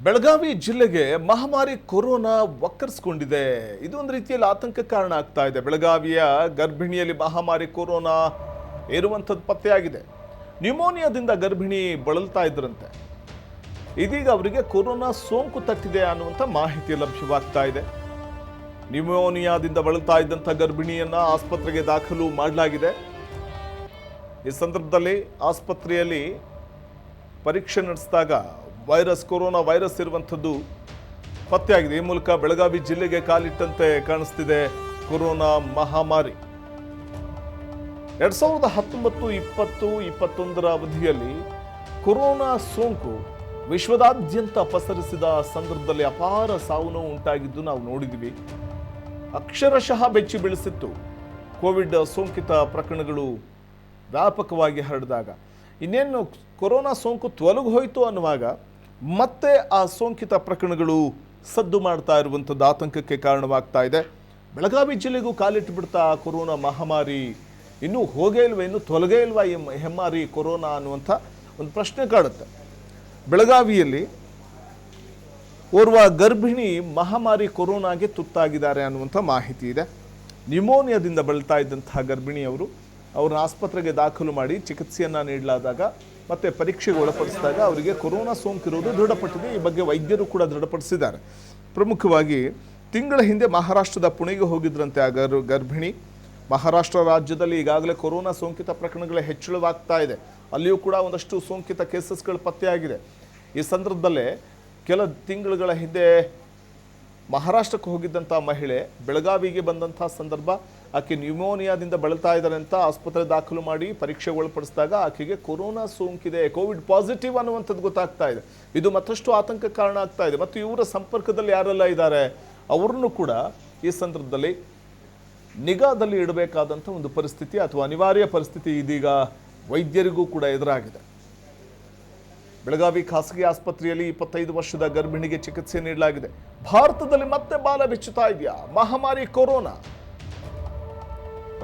ಬೆಳಗಾವಿ ಜಿಲ್ಲೆಗೆ ಮಹಾಮಾರಿ ಕೊರೋನಾ ವಕ್ಕರಿಸಿಕೊಂಡಿದೆ. ಇದು ಒಂದು ರೀತಿಯಲ್ಲಿ ಆತಂಕ ಕಾರಣ ಆಗ್ತಾ ಇದೆ. ಬೆಳಗಾವಿಯ ಗರ್ಭಿಣಿಯಲ್ಲಿ ಮಹಾಮಾರಿ ಕೊರೋನಾ ಇರುವಂಥದ್ದು ಪತ್ತೆಯಾಗಿದೆ. ನ್ಯೂಮೋನಿಯಾದಿಂದ ಗರ್ಭಿಣಿ ಬಳಲ್ತಾ ಇದ್ರಂತೆ. ಇದೀಗ ಅವರಿಗೆ ಕೊರೋನಾ ಸೋಂಕು ತಟ್ಟಿದೆ ಅನ್ನುವಂಥ ಮಾಹಿತಿ ಲಭ್ಯವಾಗ್ತಾ ಇದೆ. ನ್ಯೂಮೋನಿಯಾದಿಂದ ಬಳಲ್ತಾ ಇದ್ದಂಥ ಗರ್ಭಿಣಿಯನ್ನ ಆಸ್ಪತ್ರೆಗೆ ದಾಖಲು ಮಾಡಲಾಗಿದೆ. ಈ ಸಂದರ್ಭದಲ್ಲಿ ಆಸ್ಪತ್ರೆಯಲ್ಲಿ ಪರೀಕ್ಷೆ ನಡೆಸಿದಾಗ ಕೊರೋನಾ ವೈರಸ್ ಇರುವಂಥದ್ದು ಪತ್ತೆಯಾಗಿದೆ. ಈ ಮೂಲಕ ಬೆಳಗಾವಿ ಜಿಲ್ಲೆಗೆ ಕಾಲಿಟ್ಟಂತೆ ಕಾಣಿಸ್ತಿದೆ ಕೊರೋನಾ ಮಹಾಮಾರಿ. 2019, 20, 21ರ ಅವಧಿಯಲ್ಲಿ ಕೊರೋನಾ ಸೋಂಕು ವಿಶ್ವದಾದ್ಯಂತ ಪಸರಿಸಿದ ಸಂದರ್ಭದಲ್ಲಿ ಅಪಾರ ಸಾವು ನೋವು ಉಂಟಾಗಿದ್ದು ನಾವು ನೋಡಿದ್ವಿ. ಅಕ್ಷರಶಃ ಬೆಚ್ಚಿ ಬೀಳಿಸಿತ್ತು ಕೋವಿಡ್ ಸೋಂಕಿತ ಪ್ರಕರಣಗಳು ವ್ಯಾಪಕವಾಗಿ ಹರಡಿದಾಗ. ಇನ್ನೇನು ಕೊರೋನಾ ಸೋಂಕು ತೊಲಗಿ ಹೋಯಿತು ಅನ್ನುವಾಗ ಮತ್ತೆ ಆ ಸೋಂಕಿತ ಪ್ರಕರಣಗಳು ಸದ್ದು ಮಾಡ್ತಾ ಇರುವಂಥದ್ದು ಆತಂಕಕ್ಕೆ ಕಾರಣವಾಗ್ತಾ ಇದೆ. ಬೆಳಗಾವಿ ಜಿಲ್ಲೆಗೂ ಕಾಲಿಟ್ಟು ಬಿಡ್ತಾ ಕೊರೋನಾ ಮಹಾಮಾರಿ ಇನ್ನೂ ಹೋಗೇ ಇಲ್ವಾ, ಇನ್ನೂ ತೊಲಗೇ ಇಲ್ವಾ ಈ ಹೆಮ್ಮಾರಿ ಕೊರೋನಾ ಅನ್ನುವಂಥ ಒಂದು ಪ್ರಶ್ನೆ ಕಾಡುತ್ತೆ. ಬೆಳಗಾವಿಯಲ್ಲಿ ಓರ್ವ ಗರ್ಭಿಣಿ ಮಹಾಮಾರಿ ಕೊರೋನಾಗೆ ತುತ್ತಾಗಿದ್ದಾರೆ ಅನ್ನುವಂಥ ಮಾಹಿತಿ ಇದೆ. ನ್ಯೂಮೋನಿಯಾದಿಂದ ಬಳಲ್ತಾ ಇದ್ದಂತಹ ಗರ್ಭಿಣಿಯವರು ಅವ್ರನ್ನ ಆಸ್ಪತ್ರೆಗೆ ದಾಖಲು ಮಾಡಿ ಚಿಕಿತ್ಸೆಯನ್ನು ನೀಡಲಾದಾಗ ಮತ್ತೆ ಪರೀಕ್ಷೆಗೆ ಒಳಪಡಿಸಿದಾಗ ಅವರಿಗೆ ಕೊರೋನಾ ಸೋಂಕಿರುವುದು ದೃಢಪಟ್ಟಿದೆ. ಈ ಬಗ್ಗೆ ವೈದ್ಯರು ಕೂಡ ದೃಢಪಡಿಸಿದ್ದಾರೆ. ಪ್ರಮುಖವಾಗಿ ತಿಂಗಳ ಹಿಂದೆ ಮಹಾರಾಷ್ಟ್ರದ ಪುಣೆಗೆ ಹೋಗಿದ್ರಂತೆ ಆ ಗರ್ಭಿಣಿ. ಮಹಾರಾಷ್ಟ್ರ ರಾಜ್ಯದಲ್ಲಿ ಈಗಾಗಲೇ ಕೊರೋನಾ ಸೋಂಕಿತ ಪ್ರಕರಣಗಳ ಹೆಚ್ಚಳವಾಗ್ತಾ ಇದೆ. ಅಲ್ಲಿಯೂ ಕೂಡ ಒಂದಷ್ಟು ಸೋಂಕಿತ ಕೇಸಸ್ಗಳು ಪತ್ತೆಯಾಗಿದೆ. ಈ ಸಂದರ್ಭದಲ್ಲೇ ಕೆಲ ತಿಂಗಳುಗಳ ಹಿಂದೆ ಮಹಾರಾಷ್ಟ್ರಕ್ಕೆ ಹೋಗಿದ್ದಂಥ ಮಹಿಳೆ ಬೆಳಗಾವಿಗೆ ಬಂದಂಥ ಸಂದರ್ಭ, ಆಕೆ ನ್ಯೂಮೋನಿಯಾದಿಂದ ಬಳಲ್ತಾ ಇದ್ದಾರೆ ಅಂತ ಆಸ್ಪತ್ರೆ ದಾಖಲು ಮಾಡಿ ಪರೀಕ್ಷೆಗೆ ಒಳಪಡಿಸಿದಾಗ ಆಕೆಗೆ ಕೊರೋನಾ ಸೋಂಕಿದೆ, ಕೋವಿಡ್ ಪಾಸಿಟಿವ್ ಅನ್ನುವಂಥದ್ದು ಗೊತ್ತಾಗ್ತಾ ಇದೆ. ಇದು ಮತ್ತಷ್ಟು ಆತಂಕ ಕಾರಣ ಆಗ್ತಾ ಇದೆ. ಮತ್ತು ಇವರ ಸಂಪರ್ಕದಲ್ಲಿ ಯಾರೆಲ್ಲ ಇದ್ದಾರೆ ಅವ್ರನ್ನೂ ಕೂಡ ಈ ಸಂದರ್ಭದಲ್ಲಿ ನಿಗಾದಲ್ಲಿ ಇಡಬೇಕಾದಂಥ ಒಂದು ಪರಿಸ್ಥಿತಿ ಅಥವಾ ಅನಿವಾರ್ಯ ಪರಿಸ್ಥಿತಿ ಇದೀಗ ವೈದ್ಯರಿಗೂ ಕೂಡ ಎದುರಾಗಿದೆ. ಬೆಳಗಾವಿ ಖಾಸಗಿ ಆಸ್ಪತ್ರೆಯಲ್ಲಿ 25 ವರ್ಷದ ಗರ್ಭಿಣಿಗೆ ಚಿಕಿತ್ಸೆ ನೀಡಲಾಗಿದೆ. ಭಾರತದಲ್ಲಿ ಮತ್ತೆ ಬಾಲ ಬಿಚ್ಚುತ್ತಾ ಇದೆಯಾ ಮಹಾಮಾರಿ ಕೊರೋನಾ?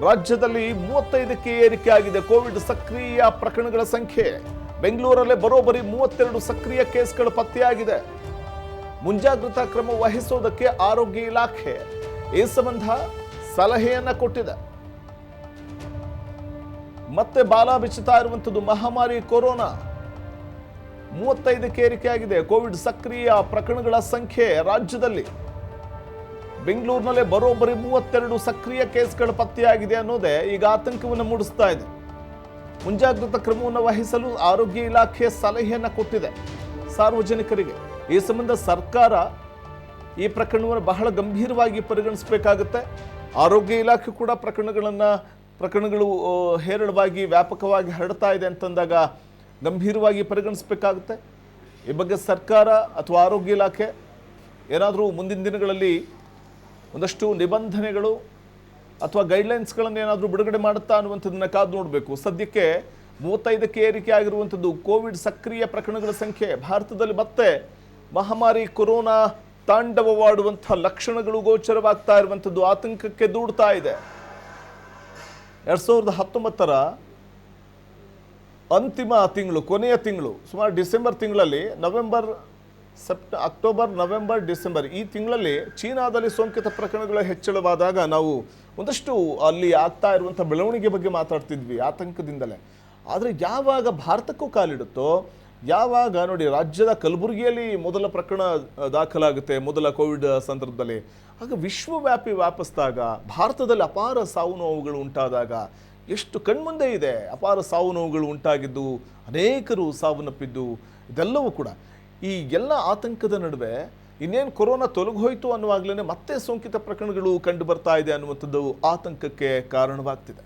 ರಾಜ್ಯದಲ್ಲಿ 35ಕ್ಕೆ ಏರಿಕೆ ಆಗಿದೆ ಕೋವಿಡ್ ಸಕ್ರಿಯ ಪ್ರಕರಣಗಳ ಸಂಖ್ಯೆ. ಬೆಂಗಳೂರಲ್ಲೇ ಬರೋಬ್ಬರಿ 32 ಸಕ್ರಿಯ ಕೇಸ್ಗಳು ಪತ್ತೆಯಾಗಿದೆ. ಮುಂಜಾಗ್ರತಾ ಕ್ರಮ ವಹಿಸೋದಕ್ಕೆ ಆರೋಗ್ಯ ಇಲಾಖೆ ಈ ಸಂಬಂಧ ಸಲಹೆಯನ್ನ ಕೊಟ್ಟಿದೆ. ಮತ್ತೆ ಬಾಲ ಬಿಚ್ಚುತ್ತಾ ಇರುವಂಥದ್ದು ಮಹಾಮಾರಿ ಕೊರೋನಾ. 35ಕ್ಕೆ ಏರಿಕೆಯಾಗಿದೆ ಕೋವಿಡ್ ಸಕ್ರಿಯ ಪ್ರಕರಣಗಳ ಸಂಖ್ಯೆ ರಾಜ್ಯದಲ್ಲಿ. ಬೆಂಗಳೂರಿನಲ್ಲೇ ಬರೋಬ್ಬರಿ 32 ಸಕ್ರಿಯ ಕೇಸ್ಗಳು ಪತ್ತೆಯಾಗಿದೆ ಅನ್ನೋದೇ ಈಗ ಆತಂಕವನ್ನು ಮೂಡಿಸ್ತಾ ಇದೆ. ಮುಂಜಾಗ್ರತಾ ಕ್ರಮವನ್ನು ವಹಿಸಲು ಆರೋಗ್ಯ ಇಲಾಖೆ ಸಲಹೆಯನ್ನು ಕೊಟ್ಟಿದೆ ಸಾರ್ವಜನಿಕರಿಗೆ. ಈ ಸಂಬಂಧ ಸರ್ಕಾರ ಈ ಪ್ರಕರಣವನ್ನು ಬಹಳ ಗಂಭೀರವಾಗಿ ಪರಿಗಣಿಸಬೇಕಾಗುತ್ತೆ. ಆರೋಗ್ಯ ಇಲಾಖೆ ಕೂಡ ಪ್ರಕರಣಗಳು ಹೇರಳವಾಗಿ ವ್ಯಾಪಕವಾಗಿ ಹರಡ್ತಾ ಇದೆ ಅಂತಂದಾಗ ಗಂಭೀರವಾಗಿ ಪರಿಗಣಿಸಬೇಕಾಗುತ್ತೆ. ಈ ಬಗ್ಗೆ ಸರ್ಕಾರ ಅಥವಾ ಆರೋಗ್ಯ ಇಲಾಖೆ ಏನಾದರೂ ಮುಂದಿನ ದಿನಗಳಲ್ಲಿ ಒಂದಷ್ಟು ನಿಬಂಧನೆಗಳು ಅಥವಾ ಗೈಡ್ಲೈನ್ಸ್ಗಳನ್ನು ಏನಾದರೂ ಬಿಡುಗಡೆ ಮಾಡುತ್ತಾ ಅನ್ನುವಂಥದ್ದನ್ನು ಕಾದು ನೋಡಬೇಕು. ಸದ್ಯಕ್ಕೆ 35ಕ್ಕೆ ಏರಿಕೆ ಆಗಿರುವಂಥದ್ದು ಕೋವಿಡ್ ಸಕ್ರಿಯ ಪ್ರಕರಣಗಳ ಸಂಖ್ಯೆ. ಭಾರತದಲ್ಲಿ ಮತ್ತೆ ಮಹಾಮಾರಿ ಕೊರೋನಾ ತಾಂಡವವಾಡುವಂಥ ಲಕ್ಷಣಗಳು ಗೋಚರವಾಗ್ತಾ ಇರುವಂಥದ್ದು ಆತಂಕಕ್ಕೆ ದೂಡ್ತಾ ಇದೆ. 2019ರ ಅಂತಿಮ ತಿಂಗಳು, ಕೊನೆಯ ತಿಂಗಳು, ಸುಮಾರು ಡಿಸೆಂಬರ್ ತಿಂಗಳಲ್ಲಿ, ಅಕ್ಟೋಬರ್, ನವೆಂಬರ್, ಡಿಸೆಂಬರ್ ಈ ತಿಂಗಳಲ್ಲಿ ಚೀನಾದಲ್ಲಿ ಸೋಂಕಿತ ಪ್ರಕರಣಗಳ ಹೆಚ್ಚಳವಾದಾಗ ನಾವು ಒಂದಷ್ಟು ಅಲ್ಲಿ ಆಗ್ತಾ ಇರುವಂಥ ಬೆಳವಣಿಗೆ ಬಗ್ಗೆ ಮಾತಾಡ್ತಿದ್ವಿ ಆತಂಕದಿಂದಲೇ. ಆದರೆ ಯಾವಾಗ ಭಾರತಕ್ಕೂ ಕಾಲಿಡುತ್ತೋ, ಯಾವಾಗ ನೋಡಿ ರಾಜ್ಯದ ಕಲಬುರಗಿಯಲ್ಲಿ ಮೊದಲ ಪ್ರಕರಣ ದಾಖಲಾಗುತ್ತೆ ಮೊದಲ ಕೋವಿಡ್ ಸಂದರ್ಭದಲ್ಲಿ, ಆಗ ವಿಶ್ವವ್ಯಾಪಿ ವ್ಯಾಪಿಸಿದಾಗ ಭಾರತದಲ್ಲಿ ಅಪಾರ ಸಾವು ನೋವುಗಳು ಉಂಟಾದಾಗ ಎಷ್ಟು ಕಣ್ಮುಂದೆ ಇದೆ ಅಪಾರ ಸಾವು ನೋವುಗಳು ಉಂಟಾಗಿದ್ದು, ಅನೇಕರು ಸಾವನ್ನಪ್ಪಿದ್ದು. ಇದೆಲ್ಲವೂ ಕೂಡ ಈ ಎಲ್ಲ ಆತಂಕದ ನಡುವೆ ಇನ್ನೇನು ಕೊರೋನಾ ತೊಲಗಿ ಹೋಯಿತು ಅನ್ನುವಾಗಲೇ ಮತ್ತೆ ಸೋಂಕಿತ ಪ್ರಕರಣಗಳು ಕಂಡು ಬರ್ತಾ ಇದೆ ಅನ್ನುವಂಥದ್ದು ಆತಂಕಕ್ಕೆ ಕಾರಣವಾಗ್ತಿದೆ.